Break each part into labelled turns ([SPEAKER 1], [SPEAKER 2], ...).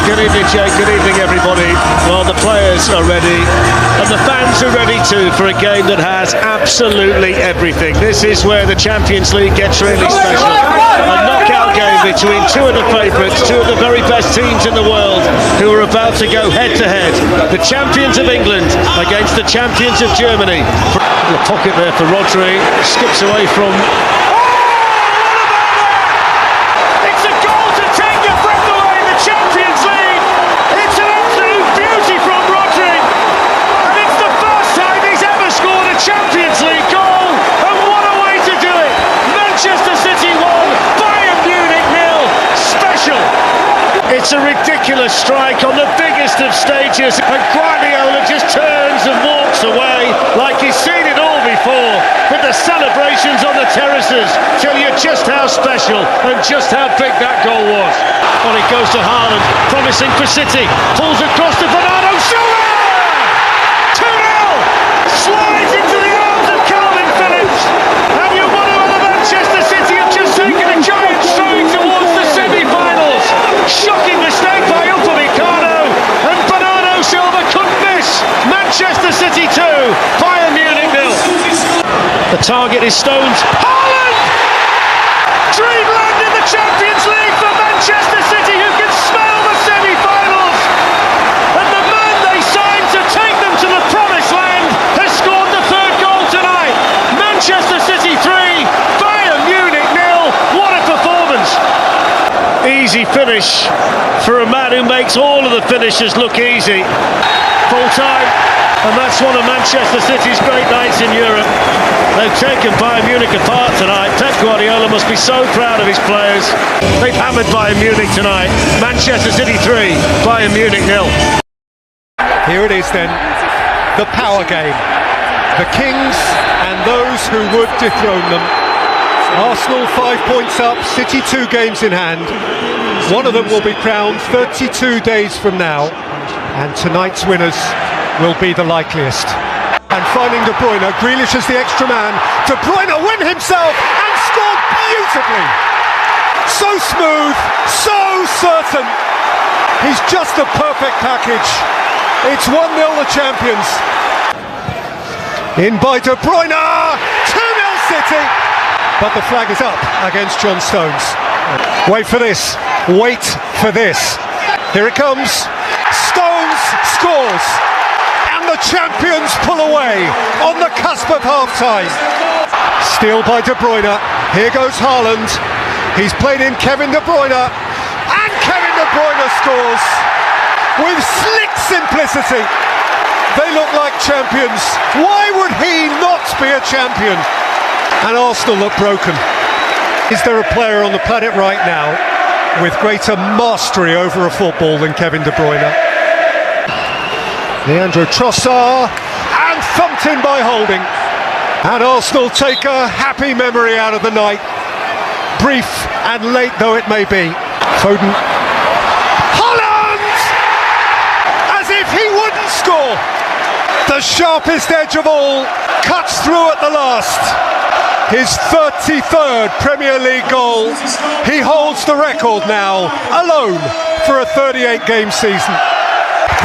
[SPEAKER 1] Good evening, Jake. Good evening, everybody. Well, the players are ready, and the fans are ready too for a game that has absolutely everything. This is where the Champions League gets really special. A knockout game between two of the favourites, two of the very best teams in the world, who are about to go head-to-head. The champions of England against the champions of Germany. The pocket there for Rodri, skips away from... It's a ridiculous strike on the biggest of stages, and Guardiola just turns and walks away like he's seen it all before. But the celebrations on the terraces tell you just how special and just how big that goal was. Well, it goes to Haaland, promising for City, pulls across to Bernardo Silva! 2-0! Slides into the arms of Calvin Phillips. Have you wonder whether Manchester City have just taken a giant stride towards the semi-finals? Shocking mistake by Upamecano, and Bernardo Silva couldn't miss. Manchester City 2, Bayern Munich 0. The target is Stones. Haaland! Dreamland in the Champions League for Manchester City, who can smell the semi-finals. And the man they signed to take them to the promised land has scored the third goal tonight. Manchester City 3, Bayern Munich 0. What a performance! Easy finish for a man who makes all of the finishers look easy. Full time, and that's one of Manchester City's great nights in Europe. They've taken Bayern Munich apart tonight. Pep Guardiola must be so proud of his players. They've hammered Bayern Munich tonight. Manchester City 3, Bayern Munich 0.
[SPEAKER 2] Here it is then, the power game. The Kings and those who would dethrone them. Arsenal 5 points up, City 2 games in hand. One of them will be crowned 32 days from now, and tonight's winners will be the likeliest. And finding De Bruyne, Grealish is the extra man. De Bruyne win himself and scored beautifully. So smooth, so certain. He's just a perfect package. It's 1-0 the champions. In by De Bruyne, 2-0 City. But the flag is up against John Stones. Wait for this. Wait for this. Here it comes. Stones scores. And the champions pull away on the cusp of half-time. Steal by De Bruyne. Here goes Haaland. He's played in Kevin De Bruyne. And Kevin De Bruyne scores. With slick simplicity. They look like champions. Why would he not be a champion? And Arsenal look broken. Is there a player on the planet right now with greater mastery over a football than Kevin De Bruyne? Leandro Trossard, and thumped in by Holding. And Arsenal take a happy memory out of the night, brief and late though it may be. Foden. Haaland! As if he wouldn't score! The sharpest edge of all cuts through at the last. His 33rd Premier League goal. He holds the record now, alone, for a 38-game season.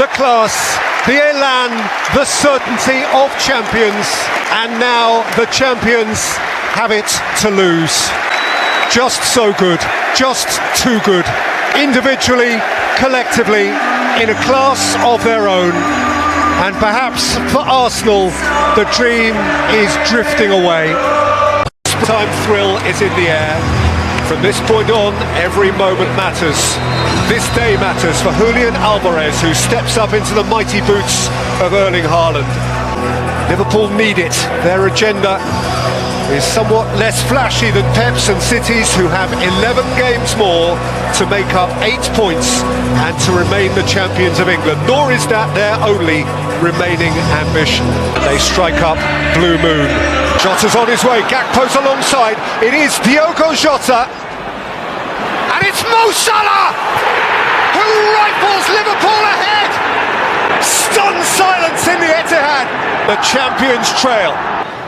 [SPEAKER 2] The class, the elan, the certainty of champions. And now the champions have it to lose. Just so good, just too good. Individually, collectively, in a class of their own. And perhaps for Arsenal, the dream is drifting away. Time thrill is in the air. From this point on, every moment matters. This day matters for Julian Alvarez, who steps up into the mighty boots of Erling Haaland. Liverpool need it. Their agenda is somewhat less flashy than Pep's and City's, who have 11 games more to make up 8 points and to remain the champions of England. Nor is that their only remaining ambition. They strike up Blue Moon. Jota's on his way, Gakpo's alongside. It is Diogo Jota. And it's Mo Salah, who rifles Liverpool ahead. Stunned silence in the Etihad. The champions trail.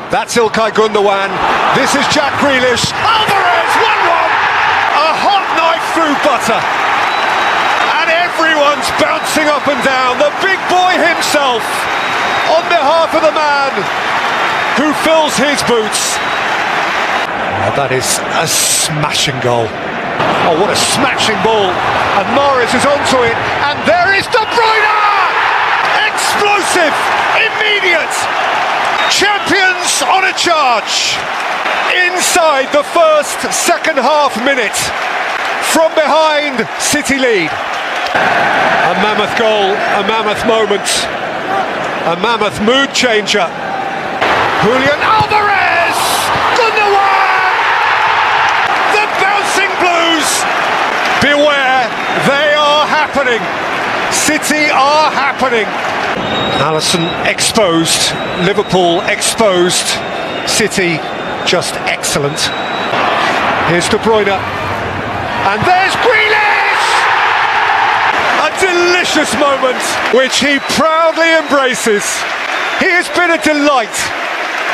[SPEAKER 2] That's Ilkay Gundogan. This is Jack Grealish. Alvarez, 1-1. A hot knife through butter. And everyone dancing up and down, the big boy himself, on behalf of the man who fills his boots. Oh, that is a smashing goal. Oh, what a smashing ball. And Mahrez is onto it, and there is De Bruyne! Explosive, immediate, champions on a charge. Inside the first second half minute, from behind, City lead. A mammoth goal, a mammoth moment, a mammoth mood changer. Julian Alvarez! Gundogan! The bouncing Blues! Beware, they are happening. City are happening. Alisson exposed, Liverpool exposed, City just excellent. Here's De Bruyne, and there's Grealish! A delicious moment, which he proudly embraces. He has been a delight.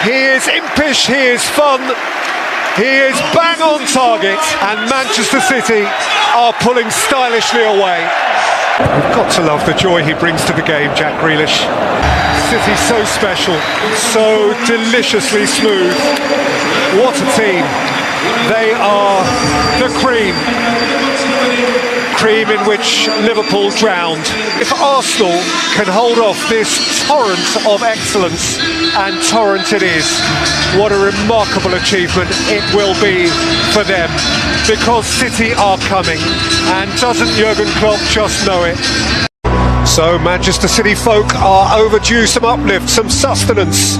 [SPEAKER 2] He is impish, he is fun, he is bang on target, and Manchester City are pulling stylishly away. You've got to love the joy he brings to the game, Jack Grealish. City so special, so deliciously smooth. What a team. They are the cream. Cream in which Liverpool drowned. If Arsenal can hold off this torrent of excellence, and torrent it is, what a remarkable achievement it will be for them, because City are coming, and doesn't Jurgen Klopp just know it? So Manchester City folk are overdue some uplift, some sustenance.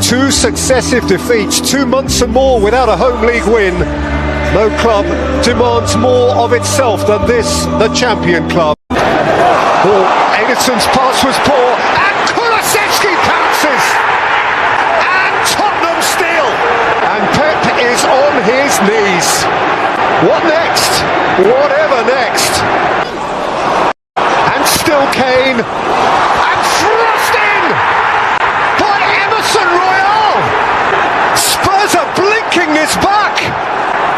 [SPEAKER 2] 2 successive defeats, 2 months and more without a home league win. No club demands more of itself than this, the champion club. Oh, Edison's pass was poor, and Kulusevski pounces! And Tottenham steal! And Pep is on his knees. What next? Whatever next. And still Kane. And thrust in! By Emerson Royal! Spurs are blinking this back!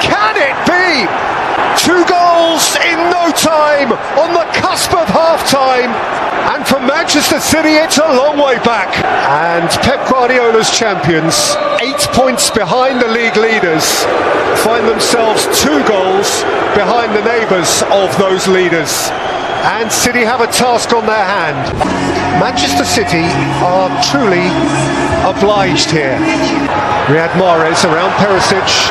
[SPEAKER 2] Can it be? 2 goals in no time, on the cusp of half-time. And for Manchester City, it's a long way back. And Pep Guardiola's champions, 8 points behind the league leaders, find themselves 2 goals behind the neighbours of those leaders. And City have a task on their hand. Manchester City are truly obliged here. Riyad Mahrez around Perisic.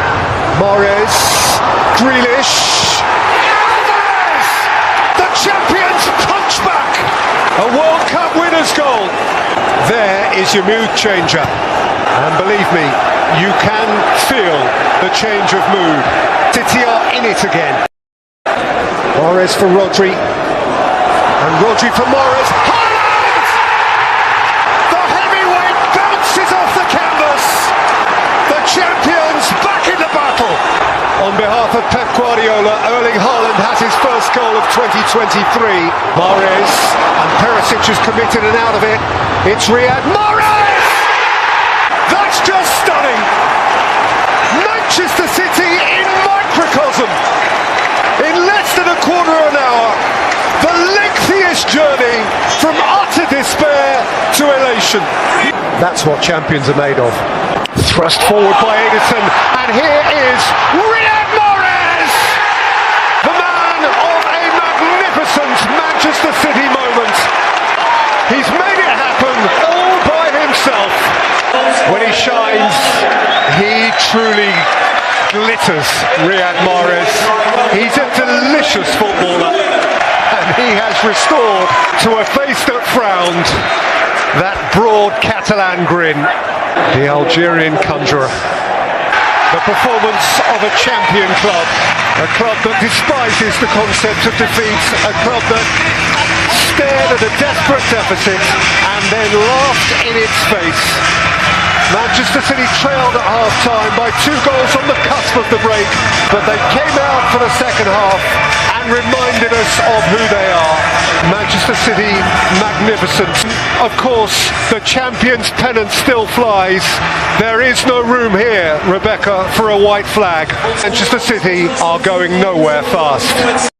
[SPEAKER 2] Mahrez, Grealish, Alvarez! The champions punch back! A World Cup winner's goal! There is your mood changer. And believe me, you can feel the change of mood. City are in it again. Mahrez for Rodri. And Rodri for Mahrez. Haaland! The heavyweight bounces off the canvas! The champions back in the battle! On behalf of Pep Guardiola, Erling Haaland has his first goal of 2023. Mahrez, and Perisic is committed and out of it. It's Riyad Mahrez! That's just stunning! Manchester City in microcosm! In less than a quarter of an hour, the lengthiest journey from utter despair to elation. That's what champions are made of. Thrust forward by Edison, and here is Riyad Mahrez! The man of a magnificent Manchester City moment. He's made it happen all by himself. When he shines, he truly glitters, Riyad Mahrez. He's a delicious footballer, and he has restored to a face that frowned that broad Catalan grin. The Algerian conjurer. The performance of a champion club, a club that despises the concept of defeat, a club that stared at a desperate deficit and then laughed in its face. Manchester City trailed at half-time by 2 goals on the cusp of the break, but they came out for the second half and reminded us of who they are. Manchester City, magnificent. Of course, the champion's pennant still flies. There is no room here, Rebecca, for a white flag. Manchester City are going nowhere fast.